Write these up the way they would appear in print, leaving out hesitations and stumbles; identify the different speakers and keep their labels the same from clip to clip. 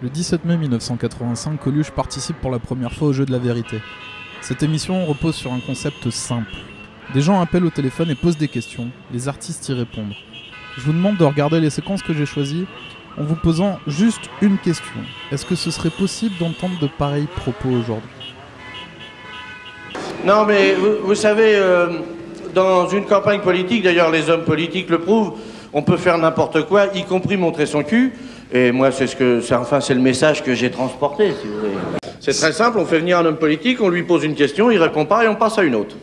Speaker 1: Le 17 mai 1985, Coluche participe pour la première fois au Jeu de la vérité. Cette émission repose sur un concept simple. Des gens appellent au téléphone et posent des questions, les artistes y répondent. Je vous demande de regarder les séquences que j'ai choisies en vous posant juste une question. Est-ce que ce serait possible d'entendre de pareils propos aujourd'hui ?
Speaker 2: Non mais vous savez, dans une campagne politique, d'ailleurs les hommes politiques le prouvent, on peut faire n'importe quoi, y compris montrer son cul. Et moi, c'est le message que j'ai transporté, si vous voulez. C'est très simple, on fait venir un homme politique, on lui pose une question, il répond pas et on passe à une autre.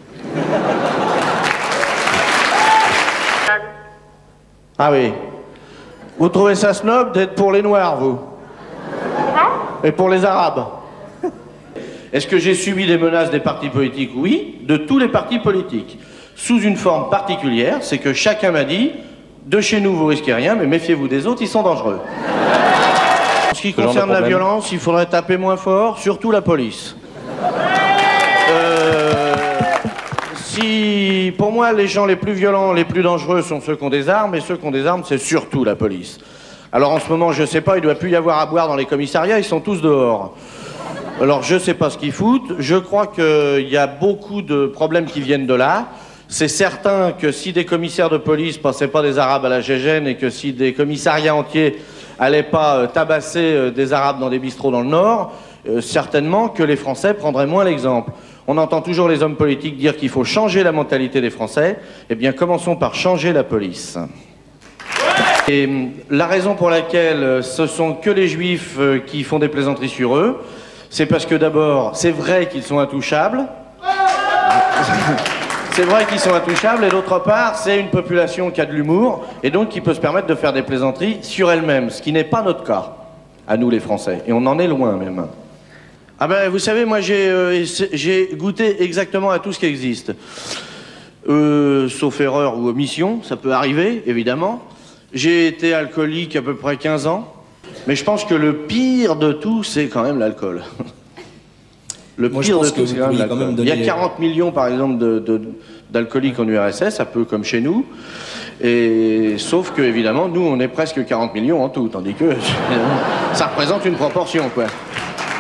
Speaker 2: Ah oui. Vous trouvez ça snob d'être pour les Noirs, vous? Et pour les Arabes? Est-ce que j'ai subi des menaces des partis politiques? Oui, de tous les partis politiques. Sous une forme particulière, c'est que chacun m'a dit... De chez nous, vous risquez rien, mais méfiez-vous des autres, ils sont dangereux. En ce qui concerne la violence, il faudrait taper moins fort, surtout la police. Pour moi, les gens les plus violents, les plus dangereux sont ceux qui ont des armes, et ceux qui ont des armes, c'est surtout la police. Alors en ce moment, je sais pas, il doit plus y avoir à boire dans les commissariats, ils sont tous dehors. Alors je sais pas ce qu'ils foutent, je crois qu'il y a beaucoup de problèmes qui viennent de là. C'est certain que si des commissaires de police passaient pas des Arabes à la Gégène et que si des commissariats entiers allaient pas tabasser des Arabes dans des bistrots dans le Nord, certainement que les Français prendraient moins l'exemple. On entend toujours les hommes politiques dire qu'il faut changer la mentalité des Français. Eh bien, commençons par changer la police. Et la raison pour laquelle ce sont que les Juifs qui font des plaisanteries sur eux, c'est parce que d'abord, c'est vrai qu'ils sont intouchables. C'est vrai qu'ils sont intouchables, et d'autre part, c'est une population qui a de l'humour, et donc qui peut se permettre de faire des plaisanteries sur elle-même, ce qui n'est pas notre cas, à nous les Français, et on en est loin même. Ah ben, vous savez, moi j'ai goûté exactement à tout ce qui existe. Sauf erreur ou omission, ça peut arriver, évidemment. J'ai été alcoolique à peu près 15 ans, mais je pense que le pire de tout, c'est quand même l'alcool. Le pire de tout, c'est quand même l'alcool. Il y a 40 millions, par exemple, d'alcooliques en URSS, un peu comme chez nous. Et sauf que, évidemment, nous, on est presque 40 millions en tout, tandis que ça représente une proportion, quoi.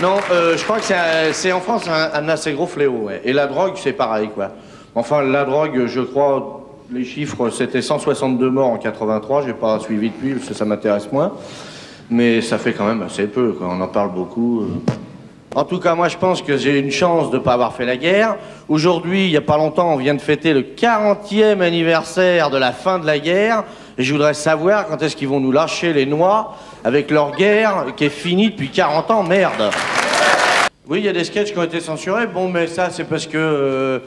Speaker 2: Non, je crois que c'est en France un assez gros fléau, ouais. Et la drogue, c'est pareil, quoi. Enfin, la drogue, je crois, les chiffres, c'était 162 morts en 83. J'ai pas suivi depuis, parce que ça m'intéresse moins. Mais ça fait quand même assez peu, quoi. On en parle beaucoup. En tout cas, moi, je pense que j'ai une chance de ne pas avoir fait la guerre. Aujourd'hui, il n'y a pas longtemps, on vient de fêter le 40e anniversaire de la fin de la guerre. Et je voudrais savoir quand est-ce qu'ils vont nous lâcher les noix avec leur guerre qui est finie depuis 40 ans, merde. Oui, il y a des sketchs qui ont été censurés. Bon, mais ça, c'est parce que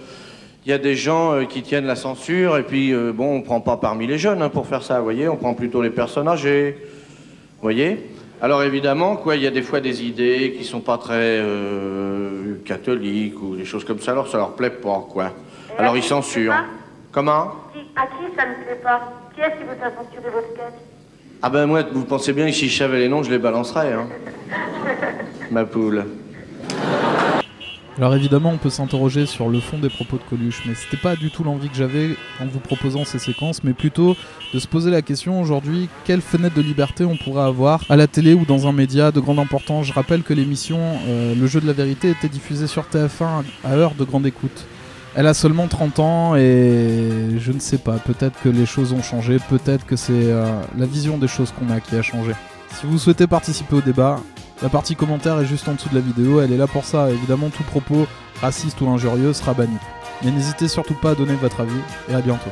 Speaker 2: y a des gens qui tiennent la censure. Et puis, bon, on prend pas parmi les jeunes pour faire ça, vous voyez. On prend plutôt les personnes âgées, vous voyez. Alors évidemment, quoi, il y a des fois des idées qui sont pas très catholiques ou des choses comme ça, alors ça leur plaît pas, quoi. Alors ils censurent. Comment?
Speaker 3: À qui ça ne plaît pas? Qui est-ce qui vous a censuré vos sketchs?
Speaker 2: Ah ben moi, vous pensez bien que si je savais les noms, je les balancerais, hein. Ma poule.
Speaker 1: Alors évidemment, on peut s'interroger sur le fond des propos de Coluche, mais c'était pas du tout l'envie que j'avais en vous proposant ces séquences, mais plutôt de se poser la question aujourd'hui, quelle fenêtre de liberté on pourrait avoir à la télé ou dans un média de grande importance. Je rappelle que l'émission Le Jeu de la vérité était diffusée sur TF1 à heure de grande écoute. Elle a seulement 30 ans et je ne sais pas, peut-être que les choses ont changé, peut-être que c'est la vision des choses qu'on a qui a changé. Si vous souhaitez participer au débat, la partie commentaire est juste en dessous de la vidéo, elle est là pour ça. Évidemment, tout propos raciste ou injurieux sera banni. Mais n'hésitez surtout pas à donner votre avis, et à bientôt.